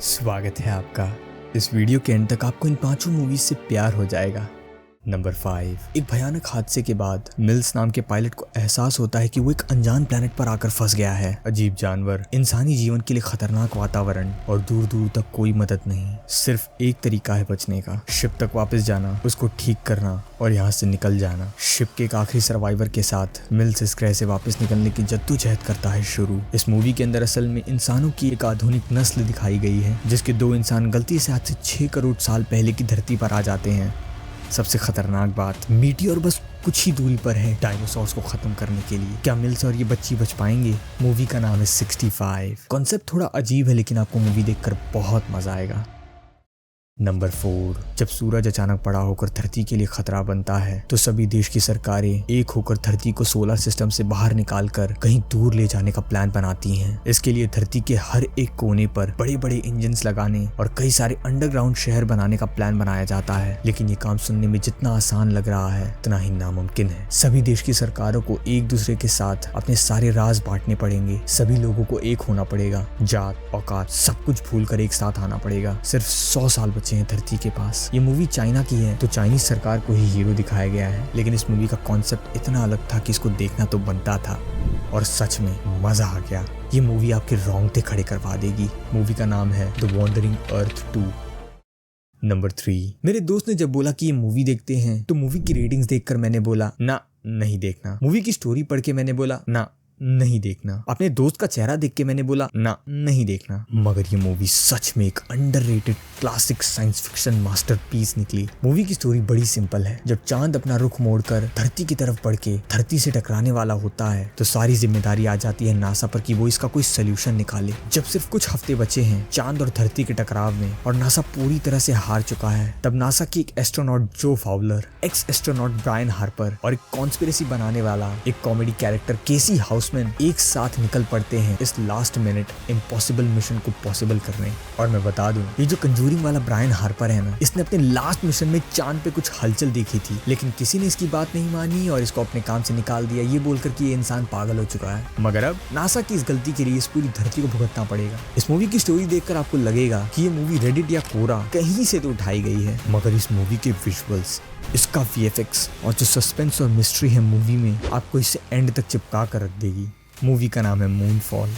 स्वागत है आपका। इस वीडियो के एंड तक आपको इन पांचों मूवीज से प्यार हो जाएगा। नंबर 5। एक भयानक हादसे के बाद मिल्स नाम के पायलट को एहसास होता है कि वो एक अनजान प्लेनेट पर आकर फंस गया है। अजीब जानवर, इंसानी जीवन के लिए खतरनाक वातावरण और दूर दूर तक कोई मदद नहीं। सिर्फ एक तरीका है बचने का, शिप तक वापस जाना, उसको ठीक करना और यहाँ से निकल जाना। शिप के एक आखिरी सर्वाइवर के साथ मिल्स इस ग्रह से वापस निकलने की जद्दोजहद करता है शुरू। इस मूवी के अंदर असल में इंसानों की एक आधुनिक नस्ल दिखाई गई है, जिसके 2 इंसान गलती से आज से 6 करोड़ साल पहले की धरती पर आ जाते हैं। सबसे खतरनाक बात, मीटियोर बस कुछ ही दूरी पर है डायनासोर्स को खत्म करने के लिए। क्या मिल्स और ये बच्ची बच पाएंगे? मूवी का नाम है 65। कॉन्सेप्ट थोड़ा अजीब है, लेकिन आपको मूवी देखकर बहुत मजा आएगा। नंबर 4। जब सूरज अचानक बड़ा होकर धरती के लिए खतरा बनता है तो सभी देश की सरकारें एक होकर धरती को सोलर सिस्टम से बाहर निकालकर कहीं दूर ले जाने का प्लान बनाती हैं। इसके लिए धरती के हर एक कोने पर बड़े बड़े इंजन्स लगाने और कई सारे अंडरग्राउंड शहर बनाने का प्लान बनाया जाता है। लेकिन ये काम सुनने में जितना आसान लग रहा है उतना ही नामुमकिन है। सभी देश की सरकारों को एक दूसरे के साथ अपने सारे राज बांटने पड़ेंगे। सभी लोगों को एक होना पड़ेगा, जात औकात सब कुछ भूल कर एक साथ आना पड़ेगा। सिर्फ 100 साल बचे हैं धरती के पास। ये मूवी चाइना की है तो चाइनीज सरकार को ही हीरो दिखाया गया है, लेकिन इस मूवी का कॉन्सेप्ट इतना अलग था कि इसको देखना तो बनता था और सच में मजा आ गया। ये मूवी आपके रोंगटे खड़े करवा देगी। मूवी का नाम है द वॉन्डरिंग अर्थ 2। नंबर 3। मेरे दोस्त ने जब बोला कि ये मूवी देखते हैं तो मूवी की रेटिंग्स देखकर मैंने बोला ना, नहीं देखना। मूवी की स्टोरी पढ़ के मैंने बोला ना, नहीं देखना। अपने दोस्त का चेहरा देख के मैंने बोला ना, नहीं देखना। मगर ये मूवी सच में एक underrated classic science fiction masterpiece निकली। मूवी की स्टोरी बड़ी सिंपल है। जब चांद अपना रुख मोड़कर धरती की तरफ बढ़ के धरती से टकराने वाला होता है तो सारी जिम्मेदारी आ जाती है नासा पर कि वो इसका कोई सोल्यूशन निकाले। जब सिर्फ कुछ हफ्ते बचे हैं चांद और धरती के टकराव में और नासा पूरी तरह से हार चुका है, तब नासा की एक astronaut Joe Fowler, ex astronaut Brian Harper और एक कॉन्स्पिरेसी बनाने वाला एक कॉमेडी कैरेक्टर केसी हाउसमैन एक साथ निकल पड़ते हैं इस लास्ट मिनट इम्पॉसिबल मिशन को पॉसिबल करने। और मैं बता दूं, ये जो कंजूरिंग वाला ब्रायन हार्पर है ना, इसने अपने लास्ट मिशन में चांद पे कुछ हलचल देखी थी, लेकिन किसी ने इसकी बात नहीं मानी और इसको अपने काम से निकाल दिया, ये बोलकर कि ये इंसान पागल हो चुका है। मगर अब नासा की इस गलती के लिए इस पूरी धरती को भुगतना पड़ेगा। इस मूवी की स्टोरी देखकर आपको लगेगा कि ये मूवी रेडिट या कोरा कहीं से तो उठाई गई है, मगर इस मूवी के विजुअल्स, इसका VFX और जो सस्पेंस और मिस्ट्री है मूवी में, आपको इसे एंड तक चिपका कर रख देगी। मूवी का नाम है मूनफॉल।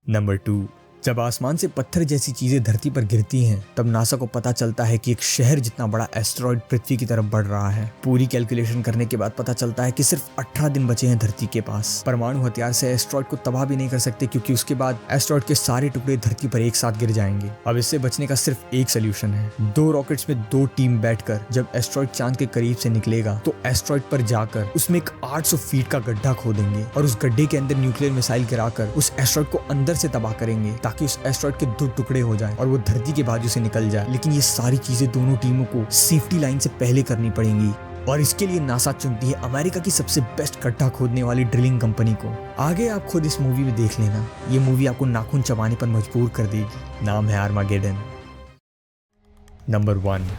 नंबर 2। जब आसमान से पत्थर जैसी चीजें धरती पर गिरती हैं तब नासा को पता चलता है कि एक शहर जितना बड़ा एस्टेरॉयड पृथ्वी की तरफ बढ़ रहा है। पूरी कैलकुलेशन करने के बाद पता चलता है कि सिर्फ 18 दिन बचे हैं धरती के पास। परमाणु हथियार से एस्टेरॉयड को तबाह भी नहीं कर सकते, क्योंकि उसके बाद एस्टेरॉयड के सारे टुकड़े धरती पर एक साथ गिर जाएंगे। अब इससे बचने का सिर्फ एक सोल्यूशन है। 2 रॉकेट्स में 2 टीम बैठकर जब एस्टेरॉयड चांद के करीब से निकलेगा तो एस्टेरॉयड पर जाकर उसमें एक 800 फीट का गड्ढा खोदेंगे और उस गड्ढे के अंदर न्यूक्लियर मिसाइल गिराकर उस एस्टेरॉयड को अंदर से तबाह करेंगे, ताकि उस एस्टेरॉयड के 2 टुकड़े हो जाएं और वो धरती के बाजू से निकल जाए। लेकिन ये सारी चीजें दोनों टीमों को सेफ्टी लाइन से पहले करनी पड़ेंगी और इसके लिए नासा चुनती है अमेरिका की सबसे बेस्ट गड्ढा खोदने वाली ड्रिलिंग कंपनी को। आगे आप खुद इस मूवी में देख लेना। ये मूवी आपको नाखून चबाने पर मजबूर कर देगी। नाम है आर्मागेडन। नंबर 1।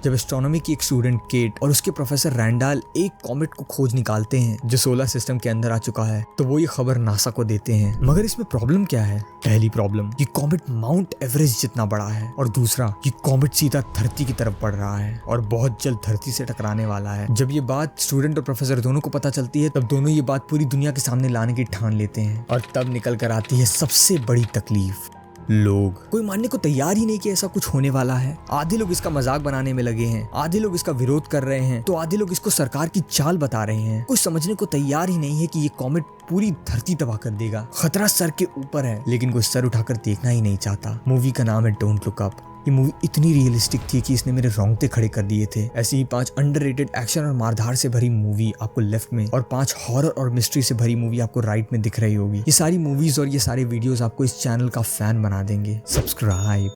जब एस्ट्रोनॉमी की एक स्टूडेंट केट और उसके प्रोफेसर रैंडाल एक कॉमेट को खोज निकालते हैं जो सोलर सिस्टम के अंदर आ चुका है, तो वो ये खबर नासा को देते हैं। मगर इसमें प्रॉब्लम क्या है? पहली प्रॉब्लम, ये कॉमेट माउंट एवरेस्ट जितना बड़ा है, और दूसरा, ये कॉमेट सीधा धरती की तरफ बढ़ रहा है और बहुत जल्द धरती से टकराने वाला है। जब ये बात स्टूडेंट और प्रोफेसर दोनों को पता चलती है, तब दोनों ये बात पूरी दुनिया के सामने लाने की ठान लेते हैं। और तब निकल कर आती है सबसे बड़ी तकलीफ। लोग कोई मानने को तैयार ही नहीं कि ऐसा कुछ होने वाला है। आधे लोग इसका मजाक बनाने में लगे हैं, आधे लोग इसका विरोध कर रहे हैं, तो आधे लोग इसको सरकार की चाल बता रहे हैं। कोई समझने को तैयार ही नहीं है कि ये कॉमेट पूरी धरती तबाह कर देगा। खतरा सर के ऊपर है, लेकिन कोई सर उठाकर देखना ही नहीं चाहता। मूवी का नाम है डोंट लुक अप। ये मूवी इतनी रियलिस्टिक थी कि इसने मेरे रोंगटे खड़े कर दिए थे। ऐसी ही 5 अंडररेटेड एक्शन और मारधार से भरी मूवी आपको लेफ्ट में और 5 हॉरर और मिस्ट्री से भरी मूवी आपको राइट में दिख रही होगी। ये सारी मूवीज और ये सारे वीडियोस आपको इस चैनल का फैन बना देंगे। सब्सक्राइब।